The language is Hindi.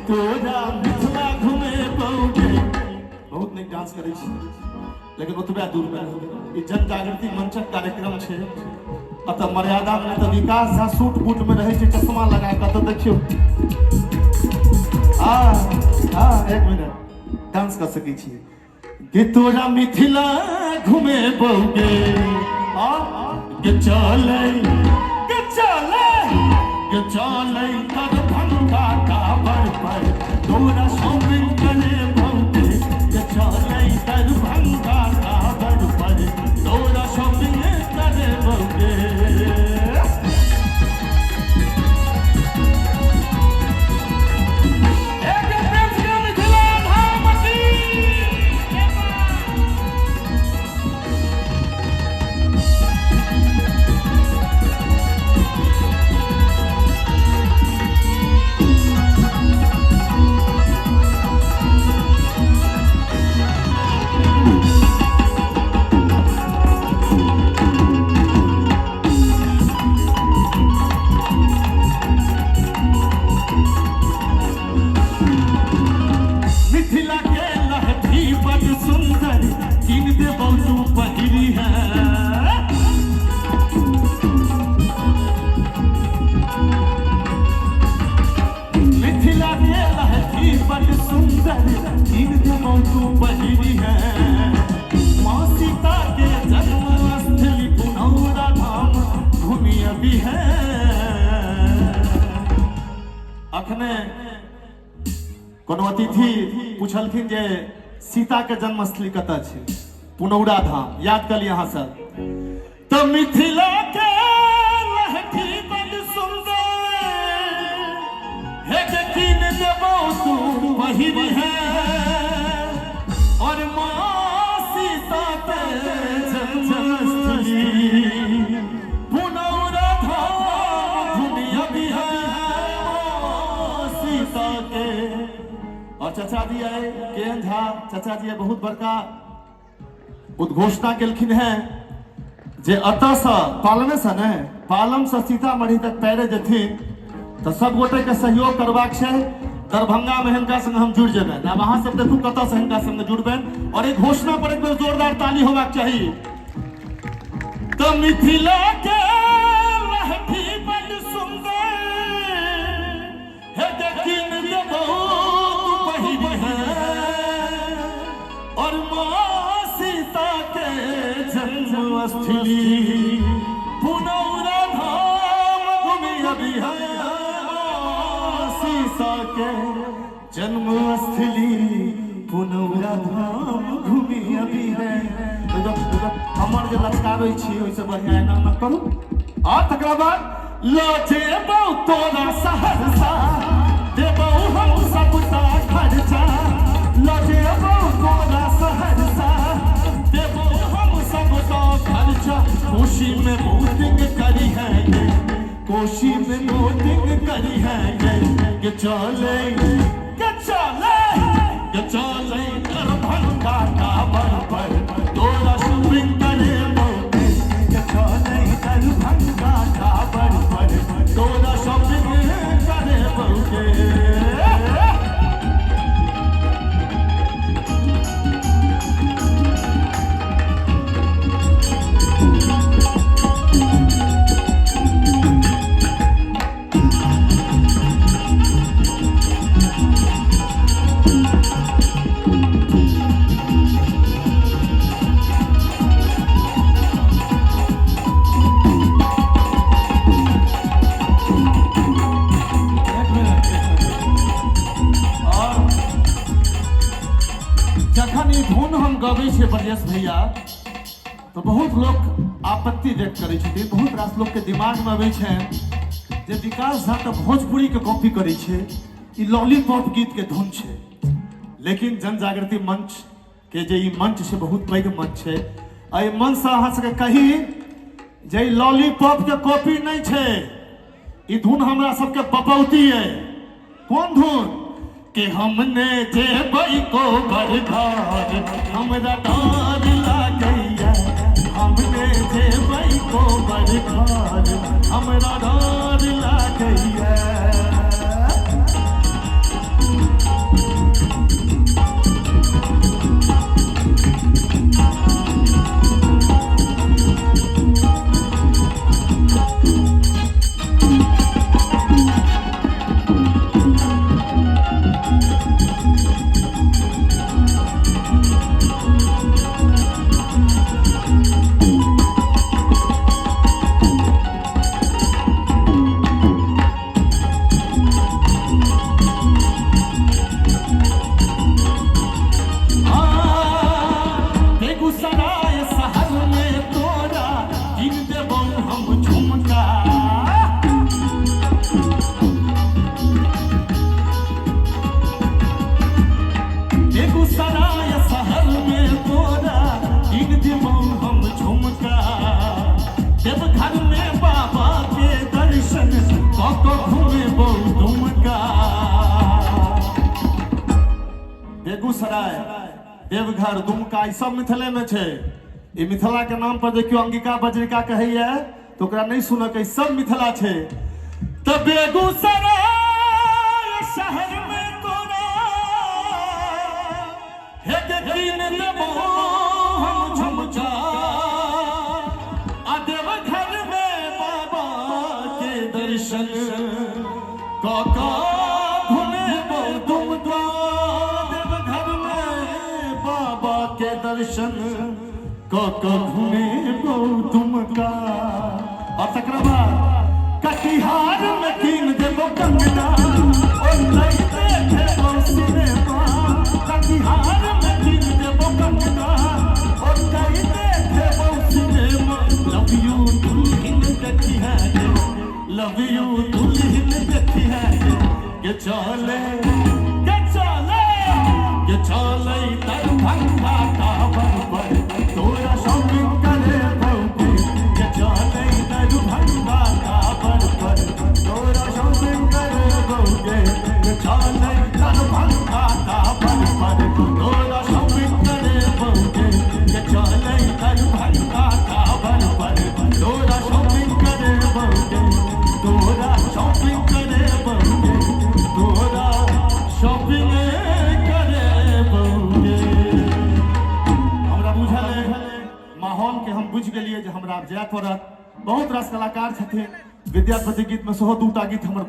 तोरा मिथिला घूमे पौगे बहुत नीक डांस करै छी लेकिन ओतबे दूर पे ई जन जागृति मंचक कार्यक्रम छै अतः मर्यादा में तो विकास झा सूट बूट में रहे छै चश्मा लगा के तो देखियो एक मिनट डांस कर सकै छी कि तोरा मिथिला घूमे पौगे के चले कर भंगा का पर तोरा शॉपिंग करे पौगे के चले कर भंगा का पर तोरा शॉपिंग करे पौगे अखने कोनो अतिथि पूछलखिन जे सीता के जन्मस्थली कतऽ छै पुनौरा धाम याद कलिए अहाँ सब तो मिथिला के लहठी बड़ सुंदर हे देखिन देबो तू पहिरी है और मां सीता के जन्मस्थली पुनौरा धाम दुनिया भी है सीता के और चाचा जी आए के झा चाचा जी बहुत बड़का उद्घोषणा केलखिन है जे अतः से पालमे से ने पालम से सीतामढ़ी तक पैरे जेथिन तो सब गोटे के सहयोग करबाक छै दरभंगा में हिनका संग हम जुड़ जेबे अब अहाँ सब देखू कतऽ से हिनका संग जुड़बेन और एक घोषणा पर एक बेर जोरदार ताली होबाक चाही तो मिथिला के लहठी बड़ सुंदर हे देखिन देबो पहिरी है और मां सीता के जन्मस्थली पुनौरा धाम घूमी अभी है सीता के जन्मस्थली पुनौरा धाम घूमी अभी है हमर जे लचकाबै छी ओइसे बढ़िया एना न करू आ तकरा बाद लो जेबौ तोरा सहरसा देबौ हम सबटा खर्चा लो जेबौ तोरा सहरसा देबौ हम सबटा खर्चा कोशी में बोटिंग करी है कोशी में बोटिंग करी है के चले दरभंगा का पर तोरा शॉपिंग करे के चले दरभंगा का पर तोरा शॉपिंग करे गबै छै ब्रजेश भैया तो बहुत लोग आपत्ति व्यक्त करै छथिन बहुत रास लोग के दिमाग में अबै छै जे विकास झा तो भोजपुरी के कॉपी करै छै ई लॉलीपॉप गीत के धुन छै लेकिन जन जागृति मंच के जे ई मंच छै बहुत पैघ मंच छै एहि मंच से अहाँ सबके कही जे लॉलीपॉप के कॉपी नहीं छै ई धुन हमरा सबके बपौती है कोन धुन कि हमने जेबई को बरघर हमरा डर लागैया हमने जेबई को बरघर हमरा डर लागैया बेगूसराय, देवघर, दुमका ई सब मिथिले में छे। ई मिथिला के नाम पर देखियो अंगिका बजरिका कहैया तो ओकरा नहीं सुनक, ई सब मिथिला छे। तो बेगूसराय शहर में तोरा हे दिन देबो हम झुमका, आ देवघर में बाबा के दर्शन काका घुमेबो तुमका, देवघर में बाबा के दर्शन काका घुमेबो तुमका। और तकरा बाद कटिहार में कीन देबो कंगना, और नहीं देखेबो सिनेमा। कटिहार में कीन देबो कंगना, और नहीं देखेबो सिनेमा। लव यू दुल्हन देखी है, लव यू दुल्हन देखी है, के चले दरभंगा टावर पर तोरा शॉपिंग करे बहुते, के चले दरभंगा टावर पर तोरा शॉपिंग करे बहुते, के चले दरभंगा टावर पर तोरा शॉपिंग करे बहुते, के चले दरभंगा टावर पर तोरा शॉपिंग करे बहुते, तोरा शॉपिंग करे बहुते, तोरा शॉपिंग करे बहुते। हमरा बुझल है माहौल के, हम बुझ गेलिए जे हमरा जाय पड़त। बहुत रास कलाकार छथिन, विद्यापति गीत में सेहो 2टा गीत हमर